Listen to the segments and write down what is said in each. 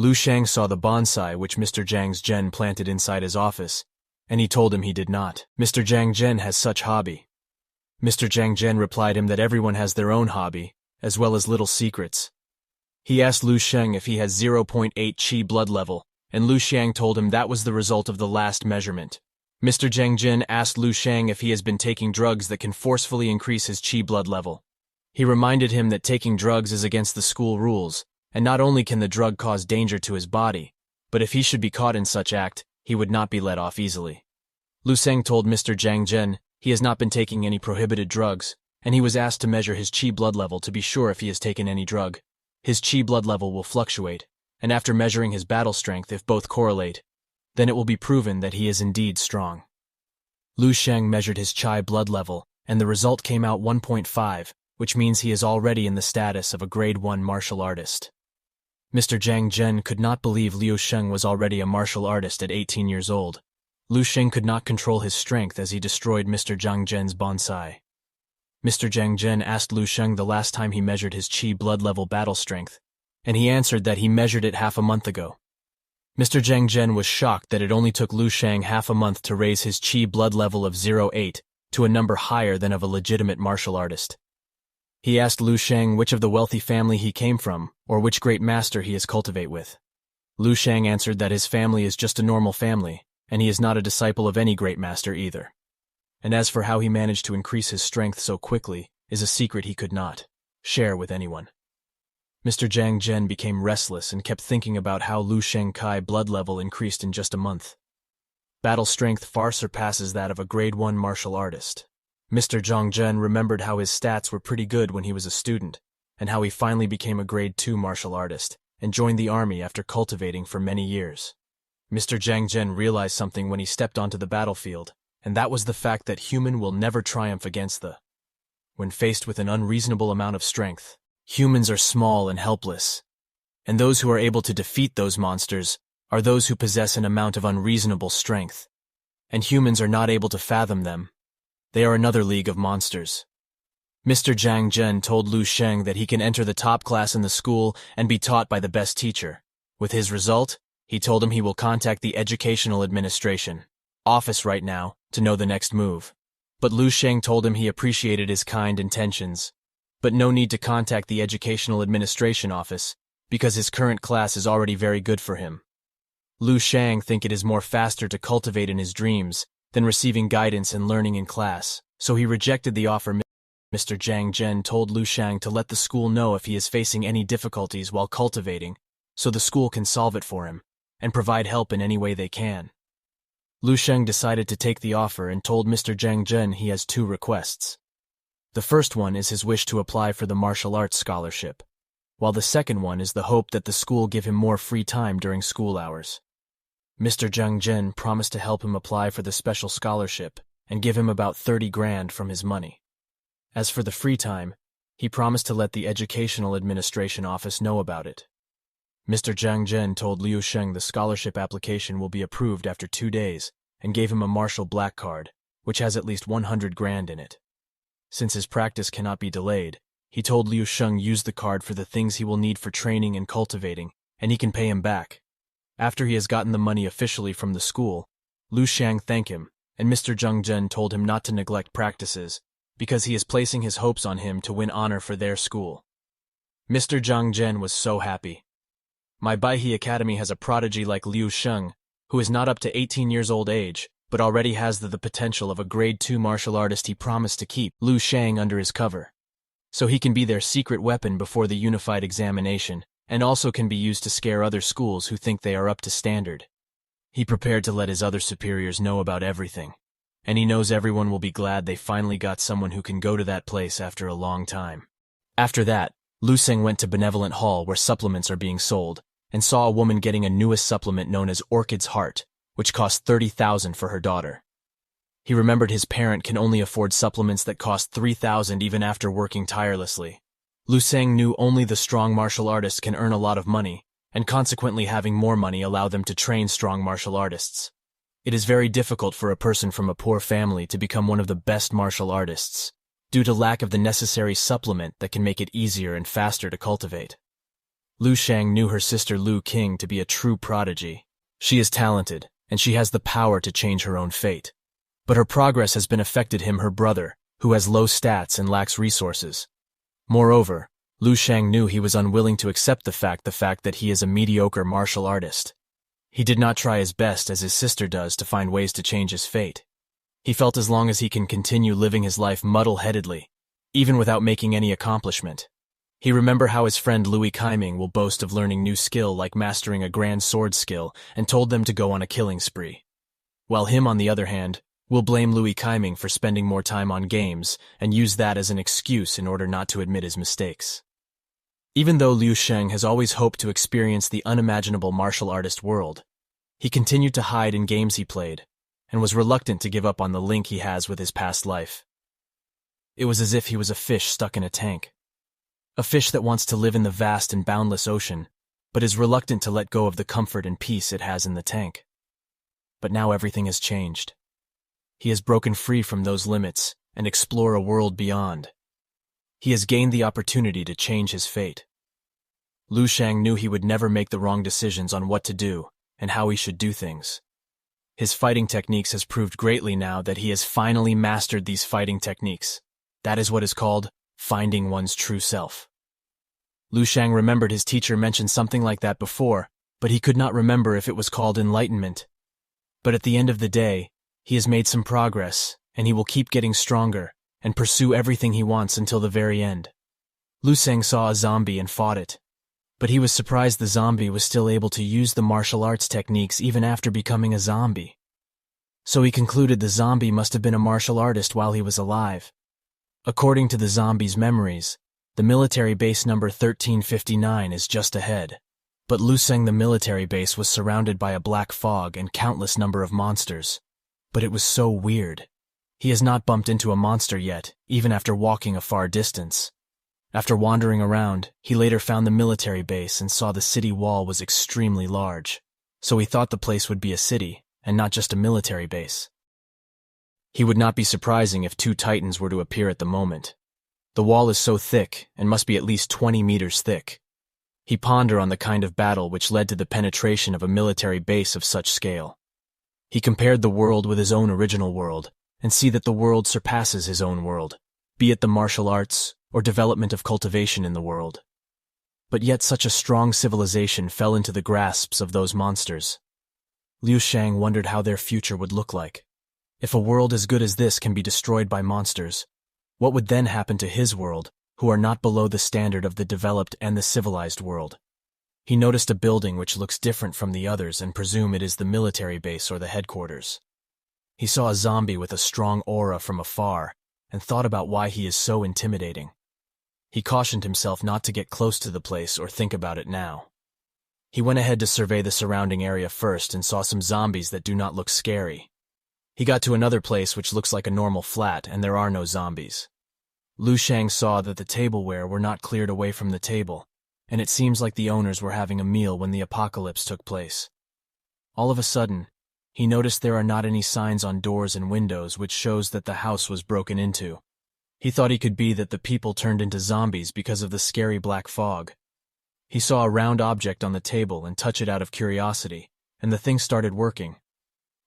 Lu Shang saw the bonsai which Mr. Zhang Zhen planted inside his office, and he told him he did not. Mr. Zhang Zhen has such hobby. Mr. Zhang Zhen replied him that everyone has their own hobby, as well as little secrets. He asked Lu Sheng if he has 0.8 qi blood level, and Lu Shang told him that was the result of the last measurement. Mr. Zhang Zhen asked Lu Shang if he has been taking drugs that can forcefully increase his qi blood level. He reminded him that taking drugs is against the school rules, and not only can the drug cause danger to his body, but if he should be caught in such act, he would not be let off easily. Lu Sheng told Mr. Zhang Zhen he has not been taking any prohibited drugs, and he was asked to measure his qi blood level to be sure if he has taken any drug. His qi blood level will fluctuate, and after measuring his battle strength, if both correlate, then it will be proven that he is indeed strong. Lu Sheng measured his qi blood level, and the result came out 1.5, which means he is already in the status of a grade 1 martial artist. Mr. Zhang Zhen could not believe Liu Sheng was already a martial artist at 18 years old. Lu Sheng could not control his strength as he destroyed Mr. Zhang Zhen's bonsai. Mr. Zhang Zhen asked Lu Sheng the last time he measured his qi blood level battle strength, and he answered that he measured it half a month ago. Mr. Zhang Zhen was shocked that it only took Lu Sheng half a month to raise his qi blood level of 0.8 to a number higher than of a legitimate martial artist. He asked Lu Sheng which of the wealthy family he came from, or which great master he is cultivate with. Lu Sheng answered that his family is just a normal family, and he is not a disciple of any great master either. And as for how he managed to increase his strength so quickly, is a secret he could not share with anyone. Mr. Zhang Zhen became restless and kept thinking about how Lu Sheng Kai blood level increased in just a month. Battle strength far surpasses that of a grade 1 martial artist. Mr. Zhang Zhen remembered how his stats were pretty good when he was a student, and how he finally became a grade 2 martial artist, and joined the army after cultivating for many years. Mr. Zhang Zhen realized something when he stepped onto the battlefield, and that was the fact that human will never triumph against the. When faced with an unreasonable amount of strength, humans are small and helpless, and those who are able to defeat those monsters are those who possess an amount of unreasonable strength, and humans are not able to fathom them. They are another league of monsters. Mr. Zhang Zhen told Lu Sheng that he can enter the top class in the school and be taught by the best teacher. With his result, he told him he will contact the Educational Administration office right now to know the next move. But Lu Sheng told him he appreciated his kind intentions, but no need to contact the Educational Administration office because his current class is already very good for him. Lu Sheng think it is more faster to cultivate in his dreams than receiving guidance and learning in class, so he rejected the offer. Mr. Zhang Zhen told Lu Sheng to let the school know if he is facing any difficulties while cultivating, so the school can solve it for him and provide help in any way they can. Lu Sheng decided to take the offer and told Mr. Zhang Zhen he has 2 requests. The first one is his wish to apply for the martial arts scholarship, while the second one is the hope that the school give him more free time during school hours. Mr. Zhang Zhen promised to help him apply for the special scholarship and give him about 30 grand from his money. As for the free time, he promised to let the Educational Administration office know about it. Mr. Zhang Zhen told Liu Sheng the scholarship application will be approved after 2 days and gave him a martial black card, which has at least 100 grand in it. Since his practice cannot be delayed, he told Liu Sheng use the card for the things he will need for training and cultivating, and he can pay him back. After he has gotten the money officially from the school, Lu Sheng thanked him, and Mr. Zhang Zhen told him not to neglect practices, because he is placing his hopes on him to win honor for their school. Mr. Zhang Zhen was so happy. My Baihe Academy has a prodigy like Liu Sheng, who is not up to 18 years old age, but already has the potential of a grade 2 martial artist. He promised to keep Lu Sheng under his cover, so he can be their secret weapon before the unified examination, and also can be used to scare other schools who think they are up to standard. He prepared to let his other superiors know about everything, and he knows everyone will be glad they finally got someone who can go to that place after a long time. After that, Lu Sheng went to Benevolent Hall where supplements are being sold, and saw a woman getting a newest supplement known as Orchid's Heart, which cost 30,000 for her daughter. He remembered his parent can only afford supplements that cost 3,000 even after working tirelessly. Lu Sheng knew only the strong martial artists can earn a lot of money, and consequently having more money allow them to train strong martial artists. It is very difficult for a person from a poor family to become one of the best martial artists, due to lack of the necessary supplement that can make it easier and faster to cultivate. Lu Shang knew her sister Lu King to be a true prodigy. She is talented, and she has the power to change her own fate. But her progress has been affected her brother, who has low stats and lacks resources. Moreover, Lu Shang knew he was unwilling to accept the fact that he is a mediocre martial artist. He did not try his best as his sister does to find ways to change his fate. He felt as long as he can continue living his life muddle-headedly, even without making any accomplishment. He remembered how his friend Louis Kaiming will boast of learning new skill like mastering a grand sword skill and told them to go on a killing spree. While him, on the other hand, will blame Louis Kaiming for spending more time on games and use that as an excuse in order not to admit his mistakes. Even though Liu Sheng has always hoped to experience the unimaginable martial artist world, he continued to hide in games he played, and was reluctant to give up on the link he has with his past life. It was as if he was a fish stuck in a tank. A fish that wants to live in the vast and boundless ocean, but is reluctant to let go of the comfort and peace it has in the tank. But now everything has changed. He has broken free from those limits and explore a world beyond. He has gained the opportunity to change his fate. Lu Shang knew he would never make the wrong decisions on what to do and how he should do things. His fighting techniques has proved greatly now that he has finally mastered these fighting techniques. That is what is called finding one's true self. Lu Shang remembered his teacher mentioned something like that before, but he could not remember if it was called enlightenment. But at the end of the day, he has made some progress, and he will keep getting stronger and pursue everything he wants until the very end. Lu Shang saw a zombie and fought it, but he was surprised the zombie was still able to use the martial arts techniques even after becoming a zombie. So he concluded the zombie must have been a martial artist while he was alive. According to the zombie's memories, the military base number 1359 is just ahead. But Lu Sheng, the military base, was surrounded by a black fog and countless number of monsters. But it was so weird. He has not bumped into a monster yet, even after walking a far distance. After wandering around, he later found the military base and saw the city wall was extremely large. So he thought the place would be a city, and not just a military base. He would not be surprising if two titans were to appear at the moment. The wall is so thick and must be at least 20 meters thick. He pondered on the kind of battle which led to the penetration of a military base of such scale. He compared the world with his own original world, and see that the world surpasses his own world, be it the martial arts or development of cultivation in the world. But yet such a strong civilization fell into the grasps of those monsters. Liu Shang wondered how their future would look like. If a world as good as this can be destroyed by monsters, what would then happen to his world, who are not below the standard of the developed and the civilized world? He noticed a building which looks different from the others and presumed it is the military base or the headquarters. He saw a zombie with a strong aura from afar and thought about why he is so intimidating. He cautioned himself not to get close to the place or think about it now. He went ahead to survey the surrounding area first and saw some zombies that do not look scary. He got to another place which looks like a normal flat and there are no zombies. Lu Shang saw that the tableware were not cleared away from the table, and it seems like the owners were having a meal when the apocalypse took place. All of a sudden, he noticed there are not any signs on doors and windows which shows that the house was broken into. He thought it could be that the people turned into zombies because of the scary black fog. He saw a round object on the table and touched it out of curiosity, and the thing started working.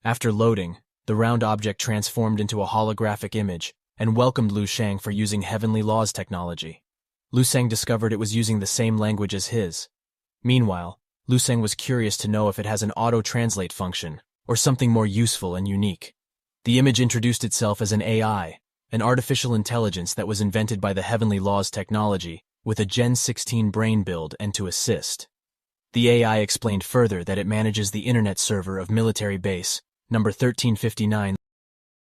After loading, the round object transformed into a holographic image and welcomed Lu Shang for using Heavenly Laws technology. Lu Shang discovered it was using the same language as his. Meanwhile, Lu Shang was curious to know if it has an auto-translate function or something more useful and unique. The image introduced itself as an AI, an artificial intelligence that was invented by the Heavenly Laws technology with a Gen 16 brain build and to assist. The AI explained further that it manages the internet server of military base number 1359.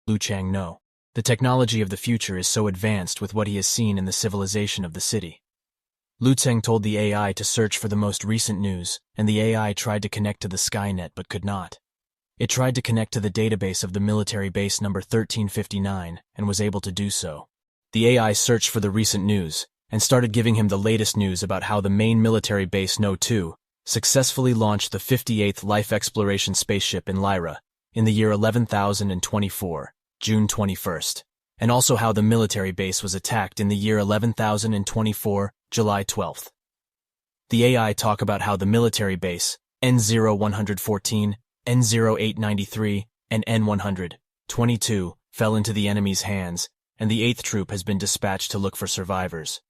Lu Shang know. The technology of the future is so advanced with what he has seen in the civilization of the city. Lu Shang told the AI to search for the most recent news, and the AI tried to connect to the Skynet but could not. It tried to connect to the database of the military base number 1359 and was able to do so. The AI searched for the recent news and started giving him the latest news about how the main military base No. 2 successfully launched the 58th Life Exploration Spaceship in Lyra in the year 11,024, June 21st, and also how the military base was attacked in the year 11,024, July 12th. The AI talk about how the military base, N0114, N0893, and N122, fell into the enemy's hands, and the 8th Troop has been dispatched to look for survivors.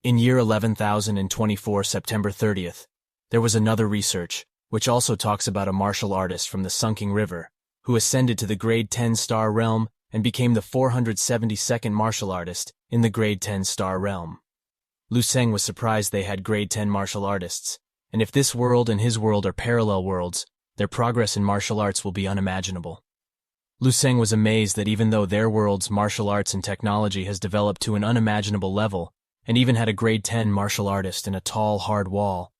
In year 11,024, September 30th, there was another research, which also talks about a martial artist from the Sunking River, who ascended to the grade 10-star realm and became the 472nd martial artist in the grade 10-star realm. Lu Sheng was surprised they had grade 10 martial artists, and if this world and his world are parallel worlds, their progress in martial arts will be unimaginable. Lu Sheng was amazed that even though their world's martial arts and technology has developed to an unimaginable level, and even had a grade 10 martial artist in a tall, hard wall,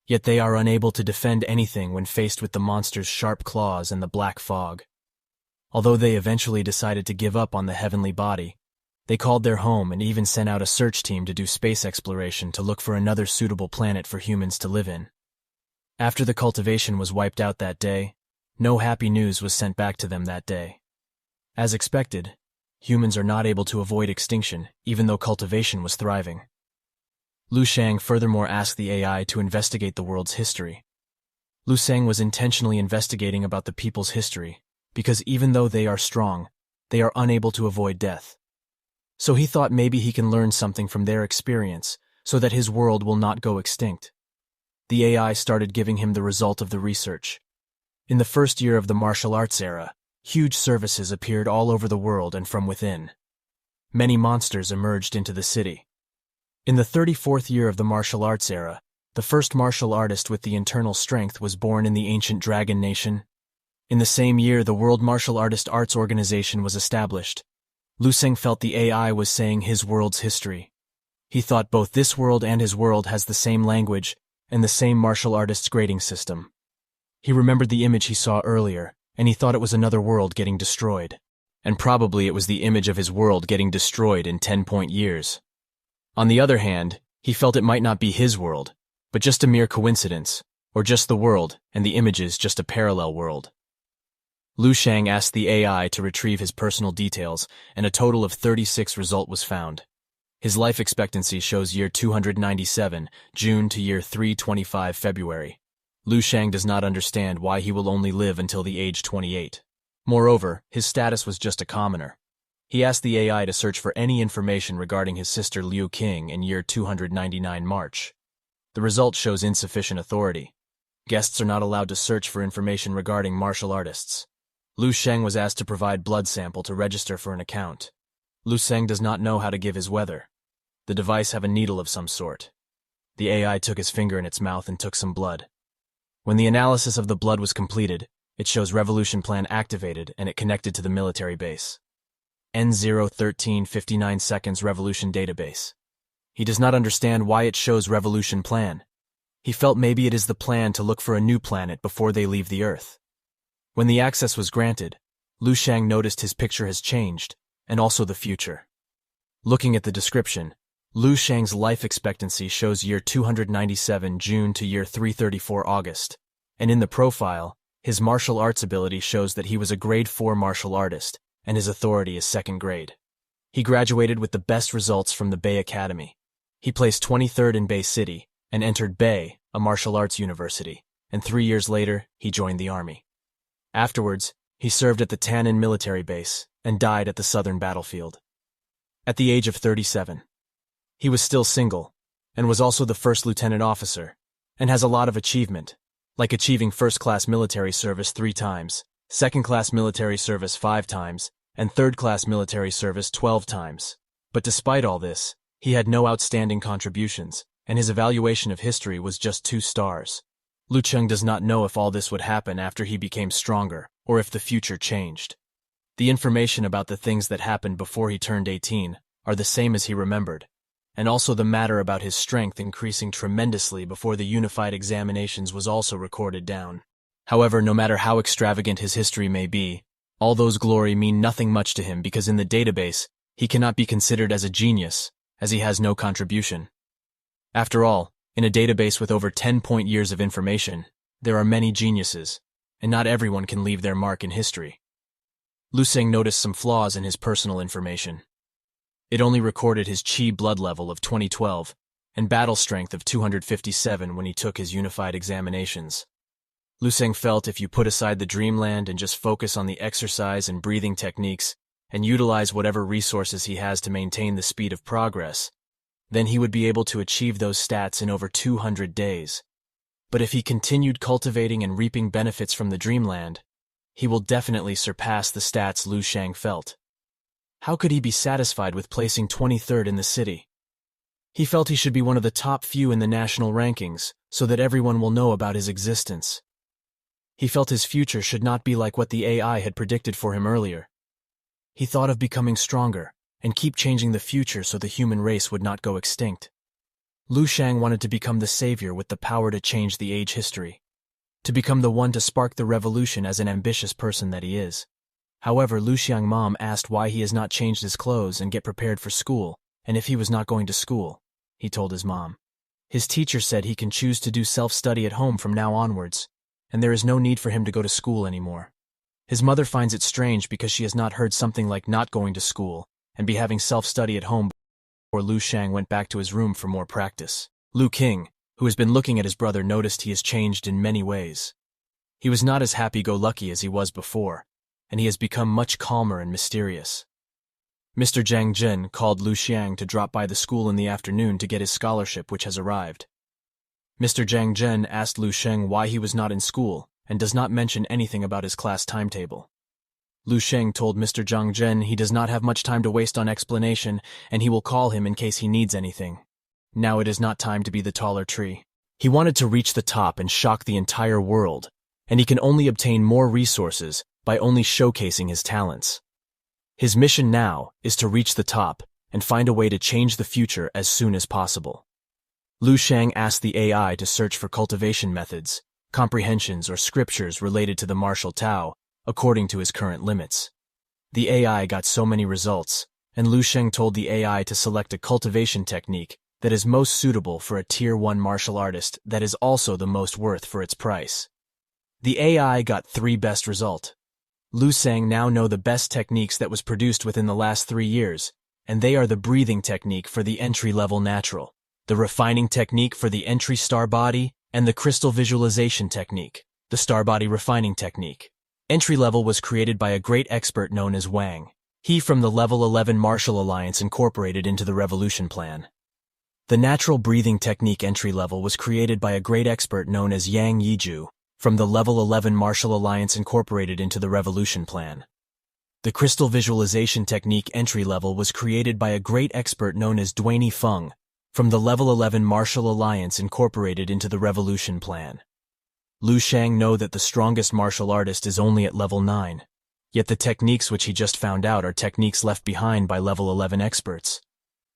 yet they are unable to defend anything when faced with the monster's sharp claws and the black fog. Although they eventually decided to give up on the heavenly body, they called their home and even sent out a search team to do space exploration to look for another suitable planet for humans to live in. After the cultivation was wiped out that day, no happy news was sent back to them that day. As expected, humans are not able to avoid extinction, even though cultivation was thriving. Lu Sheng furthermore asked the AI to investigate the world's history. Lu Sheng was intentionally investigating about the people's history, because even though they are strong, they are unable to avoid death. So he thought maybe he can learn something from their experience, so that his world will not go extinct. The AI started giving him the result of the research. In the first year of the martial arts era, huge services appeared all over the world and from within. Many monsters emerged into the city. In the 34th year of the martial arts era, the first martial artist with the internal strength was born in the ancient Dragon Nation. In the same year, the World Martial Artist Arts Organization was established. Lu Sheng felt the AI was saying his world's history. He thought both this world and his world has the same language and the same martial artists grading system. He remembered the image he saw earlier, and he thought it was another world getting destroyed. And probably it was the image of his world getting destroyed in 10 years. On the other hand, he felt it might not be his world, but just a mere coincidence, or just the world, and the images just a parallel world. Lu Sheng asked the AI to retrieve his personal details, and a total of 36 result was found. His life expectancy shows year 297, June to year 325, February. Lu Sheng does not understand why he will only live until the age 28. Moreover, his status was just a commoner. He asked the AI to search for any information regarding his sister Liu Qing in year 299, March. The result shows insufficient authority. Guests are not allowed to search for information regarding martial artists. Lu Sheng was asked to provide blood sample to register for an account. Lu Sheng does not know how to give his weather. The device have a needle of some sort. The AI took his finger in its mouth and took some blood. When the analysis of the blood was completed, it shows Revolution Plan activated and it connected to the military base. N013 59 seconds Revolution database. He does not understand why it shows Revolution Plan. He felt maybe it is the plan to look for a new planet before they leave the Earth. When the access was granted, Lu Sheng noticed his picture has changed, and also the future. Looking at the description, Lu Sheng's life expectancy shows year 297 June to year 334 August, and in the profile, his martial arts ability shows that he was a grade 4 martial artist, and his authority is 2nd grade. He graduated with the best results from the Bay Academy. He placed 23rd in Bay City, and entered Bay, a martial arts university, and 3 years later, he joined the army. Afterwards, he served at the Tannin military base, and died at the southern battlefield. At the age of 37, he was still single, and was also the first lieutenant officer, and has a lot of achievement, like achieving first-class military service 3 times, second-class military service 5 times, and third-class military service 12 times. But despite all this, he had no outstanding contributions, and his evaluation of history was just 2 stars. Lu Sheng does not know if all this would happen after he became stronger, or if the future changed. The information about the things that happened before he turned 18 are the same as he remembered, and also the matter about his strength increasing tremendously before the unified examinations was also recorded down. However, no matter how extravagant his history may be, all those glory mean nothing much to him because in the database, he cannot be considered as a genius, as he has no contribution. After all, in a database with over 10 years of information, there are many geniuses, and not everyone can leave their mark in history. Lu Sheng noticed some flaws in his personal information. It only recorded his Qi blood level of 2012, and battle strength of 257 when he took his unified examinations. Lu Sheng felt if you put aside the dreamland and just focus on the exercise and breathing techniques and utilize whatever resources he has to maintain the speed of progress, then he would be able to achieve those stats in over 200 days. But if he continued cultivating and reaping benefits from the dreamland, he will definitely surpass the stats Lu Sheng felt. How could he be satisfied with placing 23rd in the city? He felt he should be one of the top few in the national rankings so that everyone will know about his existence. He felt his future should not be like what the AI had predicted for him earlier. He thought of becoming stronger and keep changing the future so the human race would not go extinct. Lu Sheng wanted to become the savior with the power to change the age history, to become the one to spark the revolution as an ambitious person that he is. However, Lu Sheng's mom asked why he has not changed his clothes and get prepared for school, and if he was not going to school. He told his mom. His teacher said he can choose to do self-study at home from now onwards, and there is no need for him to go to school anymore. His mother finds it strange because she has not heard something like not going to school and be having self-study at home before Lu Sheng went back to his room for more practice. Lu King, who has been looking at his brother, noticed he has changed in many ways. He was not as happy-go-lucky as he was before, and he has become much calmer and mysterious. Mr. Zhang Jin called Lu Sheng to drop by the school in the afternoon to get his scholarship, which has arrived. Mr. Zhang Jin asked Lu Sheng why he was not in school and does not mention anything about his class timetable. Lu Sheng told Mr. Zhang Jin he does not have much time to waste on explanation and he will call him in case he needs anything. Now it is not time to be the taller tree. He wanted to reach the top and shock the entire world, and he can only obtain more resources by only showcasing his talents. His mission now is to reach the top and find a way to change the future as soon as possible. Lu Sheng asked the AI to search for cultivation methods, comprehensions, or scriptures related to the martial Tao, according to his current limits. The AI got so many results, and Lu Sheng told the AI to select a cultivation technique that is most suitable for a Tier 1 martial artist that is also the most worth for its price. The AI got 3 best result. Lu Sheng now know the best techniques that was produced within the last 3 years, and they are the breathing technique for the entry-level natural, the refining technique for the entry star body, and the crystal visualization technique, the star body refining technique. Entry-level was created by a great expert known as Wang. He from the Level 11 Martial Alliance incorporated into the Revolution Plan. The natural breathing technique entry-level was created by a great expert known as Yang Yiju, from the Level 11 Martial Alliance incorporated into the Revolution Plan. The crystal visualization technique entry-level was created by a great expert known as Duaney Feng, from the Level 11 Martial Alliance incorporated into the Revolution Plan. Lu Sheng know that the strongest martial artist is only at Level 9, yet the techniques which he just found out are techniques left behind by Level 11 experts.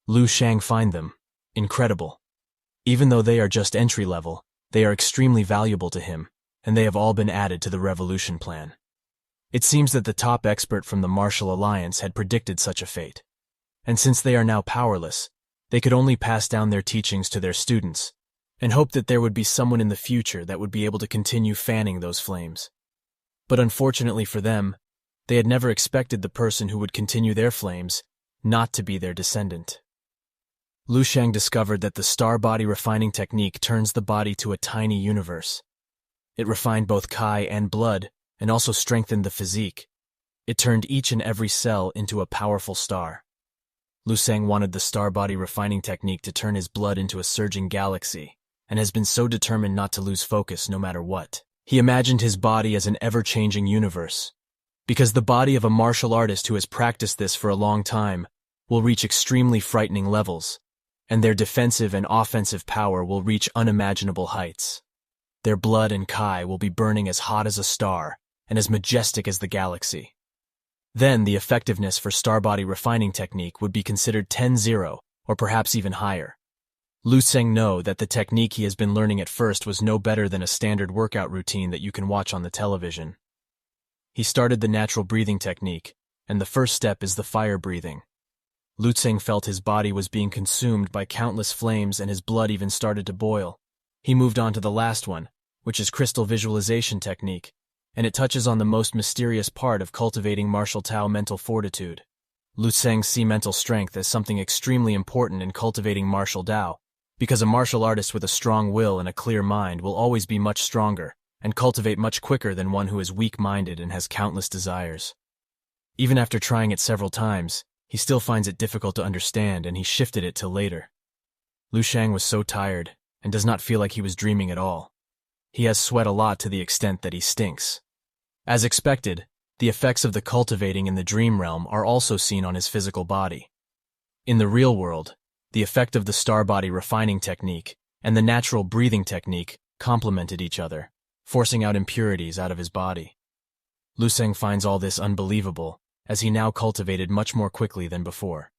Lu Sheng find them incredible. Even though they are just entry-level, they are extremely valuable to him, and they have all been added to the Revolution Plan. It seems that the top expert from the Martial Alliance had predicted such a fate, and since they are now powerless, they could only pass down their teachings to their students, and hope that there would be someone in the future that would be able to continue fanning those flames. But unfortunately for them, they had never expected the person who would continue their flames not to be their descendant. Lu Sheng discovered that the star body refining technique turns the body to a tiny universe. It refined both Kai and blood, and also strengthened the physique. It turned each and every cell into a powerful star. Lu Sheng wanted the star body refining technique to turn his blood into a surging galaxy, and has been so determined not to lose focus no matter what. He imagined his body as an ever-changing universe, because the body of a martial artist who has practiced this for a long time will reach extremely frightening levels, and their defensive and offensive power will reach unimaginable heights. Their blood and Kai will be burning as hot as a star and as majestic as the galaxy. Then the effectiveness for star body refining technique would be considered 10-0 or perhaps even higher. Lu Sheng know that the technique he has been learning at first was no better than a standard workout routine that you can watch on the television. He started the natural breathing technique, and the first step is the fire breathing. Lu Sheng felt his body was being consumed by countless flames and his blood even started to boil. He moved on to the last one, which is crystal visualization technique, and it touches on the most mysterious part of cultivating martial Tao mental fortitude. Lu Sheng see mental strength as something extremely important in cultivating martial Tao, because a martial artist with a strong will and a clear mind will always be much stronger and cultivate much quicker than one who is weak-minded and has countless desires. Even after trying it several times, he still finds it difficult to understand, and he shifted it till later. Lu Shang was so tired and does not feel like he was dreaming at all. He has sweat a lot to the extent that he stinks. As expected, the effects of the cultivating in the dream realm are also seen on his physical body. In the real world, the effect of the star body refining technique and the natural breathing technique complemented each other, forcing out impurities out of his body. Lu Shang finds all this unbelievable, as he now cultivated much more quickly than before.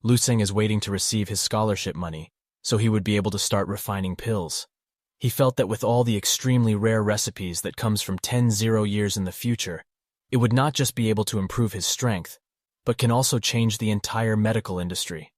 Lu Shang is waiting to receive his scholarship money, so he would be able to start refining pills. He felt that with all the extremely rare recipes that comes from 10 years in the future, it would not just be able to improve his strength, but can also change the entire medical industry.